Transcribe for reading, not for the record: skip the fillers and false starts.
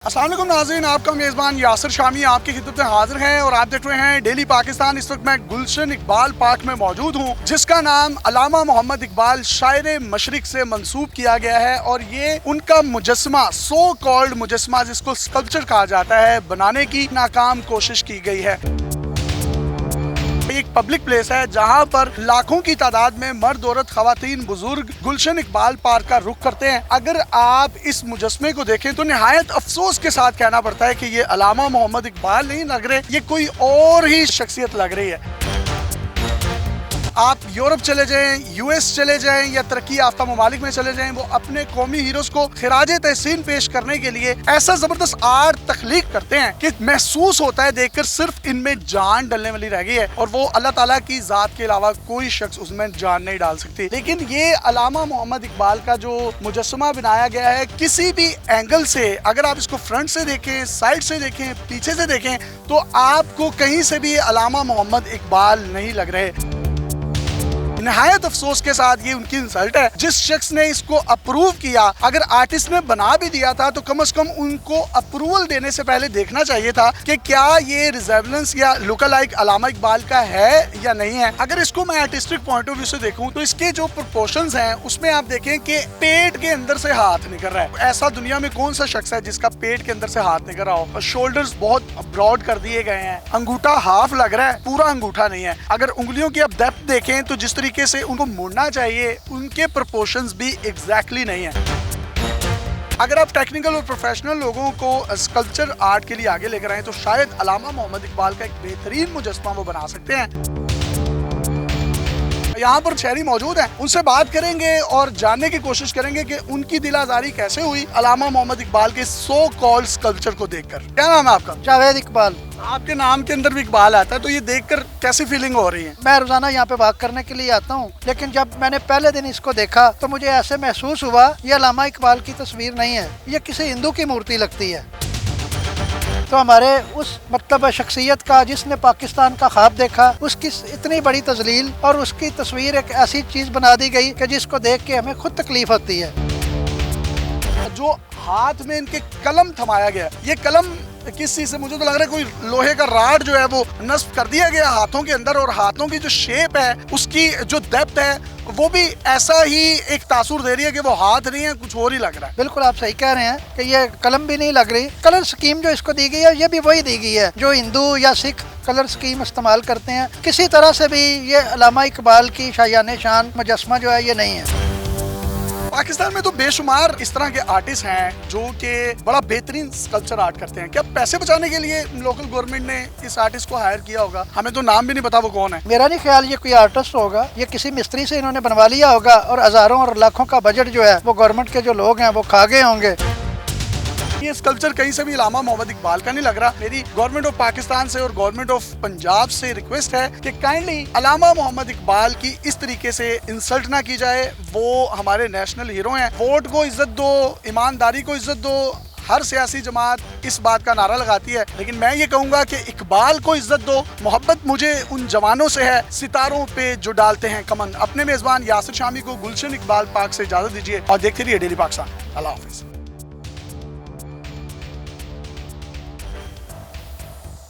अस्सलाम वालेकुम नाज़रीन, आपका मेज़बान यासिर शामी आपकी खिदमत में हाजिर है और आप देख रहे हैं डेली पाकिस्तान। इस वक्त मैं गुलशन इकबाल पार्क में मौजूद हूँ, जिसका नाम अल्लामा मोहम्मद इकबाल शायर मशरिक से मंसूब किया गया है। और ये उनका मुजस्समा, सो कॉल्ड मुजस्समा, जिसको स्कल्पचर कहा जाता है, बनाने की नाकाम कोशिश की गई है। एक पब्लिक प्लेस है जहाँ पर लाखों की तादाद में मर्द, औरत, खवातीन, बुजुर्ग गुलशन इकबाल पार्क का रुख करते हैं। अगर आप इस मुजस्समे को देखें तो निहायत अफसोस के साथ कहना पड़ता है कि ये अल्लामा मोहम्मद इकबाल नहीं लग रहे, ये कोई और ही शख्सियत लग रही है। आप यूरोप चले जाएं, यूएस चले जाएं या तरक्की याफ्ता ममालिक में चले जाएं, वो अपने कौमी हीरोज को खिराज तहसीन पेश करने के लिए ऐसा जबरदस्त आर्ट तख्लीक करते हैं कि महसूस होता है देखकर सिर्फ इनमें जान डलने वाली रह गई है और वो अल्लाह ताला की जात के अलावा कोई शख्स उसमें जान नहीं डाल सकती। लेकिन ये अल्लामा मोहम्मद इकबाल का जो मुजस्समा बनाया गया है, किसी भी एंगल से, अगर आप इसको फ्रंट से देखें, साइड से देखें, पीछे से देखें, तो आपको कहीं से भी अल्लामा मोहम्मद इकबाल नहीं लग रहे। निहायत अफसोस के साथ ये उनकी इंसल्ट है। जिस शख्स ने इसको अप्रूव किया, अगर आर्टिस्ट ने बना भी दिया था तो कम से कम उनको अप्रूवल देने से पहले देखना चाहिए था कि क्या ये रिजेम्बलेंस या लुक अलाइक अल्लामा इकबाल का है या नहीं है। अगर इसको मैं आर्टिस्टिक पॉइंट ऑफ व्यू से देखूं तो इसके जो प्रोपोर्शंस हैं उसमें आप देखें कि पेट के अंदर से हाथ निकल रहा है। ऐसा दुनिया में कौन सा शख्स है जिसका पेट के अंदर से हाथ निकल रहा हो। शोल्डर्स बहुत ब्रॉड कर दिए गए हैं, अंगूठा हाफ लग रहा है, पूरा अंगूठा नहीं है। अगर उंगलियों की आप डेप्थ देखें तो जिस तरीके से उनको मुड़ना चाहिए, उनके प्रोपोर्शंस भी एग्जैक्टली नहीं है। अगर आप टेक्निकल और प्रोफेशनल लोगों को स्कल्पचर आर्ट के लिए आगे लेकर आए तो शायद अल्लामा मोहम्मद इकबाल का एक बेहतरीन मुजस्समा वो बना सकते हैं। यहाँ पर शहरी मौजूद हैं, उनसे बात करेंगे और जानने की कोशिश करेंगे कि उनकी दिलाजारी कैसे हुई अल्लामा मोहम्मद इकबाल के सो कॉल्ड स्कल्पचर को देखकर। क्या नाम है आपका? जावेद इकबाल। आपके नाम के अंदर भी इकबाल आता है, तो ये देखकर कैसी फीलिंग हो रही है? मैं रोजाना यहाँ पे वॉक करने के लिए आता हूँ, लेकिन जब मैंने पहले दिन इसको देखा तो मुझे ऐसे महसूस हुआ ये अल्लामा इकबाल की तस्वीर नहीं है, ये किसी हिंदू की मूर्ति लगती है। तो हमारे उस मतलब शख्सियत का जिसने पाकिस्तान का ख्वाब देखा, उसकी इतनी बड़ी तजलील और उसकी तस्वीर एक ऐसी चीज़ बना दी गई कि जिसको देख के हमें खुद तकलीफ होती है। जो हाथ में इनके कलम थमाया गया, ये कलम किस चीज से, मुझे तो लग रहा है कोई लोहे का राड जो है वो नस्ब कर दिया गया हाथों के अंदर, और हाथों की जो शेप है, उसकी जो डेप्थ है, वो भी ऐसा ही एक तासुर दे रही है कि वो हाथ नहीं है, कुछ और ही लग रहा है। बिल्कुल आप सही कह रहे हैं कि ये कलम भी नहीं लग रही। कलर स्कीम जो इसको दी गई है, ये भी वही दी गई है जो हिंदू या सिख कलर स्कीम इस्तेमाल करते हैं। किसी तरह से भी ये अल्लामा इकबाल की शायान शान मुजस्समा जो है ये नहीं है। पाकिस्तान में तो बेशुमार इस तरह के आर्टिस्ट हैं जो कि बड़ा बेहतरीन स्कल्पचर आर्ट करते हैं। क्या पैसे बचाने के लिए लोकल गवर्नमेंट ने इस आर्टिस्ट को हायर किया होगा? हमें तो नाम भी नहीं पता वो कौन है। मेरा नहीं ख्याल ये कोई आर्टिस्ट होगा, ये किसी मिस्त्री से इन्होंने बनवा लिया होगा और हजारों और लाखों का बजट जो है वो गवर्नमेंट के जो लोग हैं वो खा गए होंगे। ये स्कल्पचर कहीं से भी अल्लामा मोहम्मद इकबाल का नहीं लग रहा। मेरी गवर्नमेंट ऑफ पाकिस्तान से और गवर्नमेंट ऑफ पंजाब से रिक्वेस्ट है कि काइंडली अल्लामा मोहम्मद इकबाल की इस तरीके से इंसल्ट ना की जाए। वो हमारे नेशनल हीरो हैं। वोट को इज्जत दो, ईमानदारी को इज्जत दो। हर सियासी जमात इस बात का नारा लगाती है, लेकिन मैं ये कहूँगा कि इकबाल को इज्जत दो। मोहब्बत मुझे उन जवानों से है सितारों पे जो डालते हैं कमन। अपने मेज़बान यासिर शामी को गुलशन इकबाल पार्क से इजाज़त दीजिए और देखते रहिए डेली पाकिस्तान। अल्लाह हाफिज़।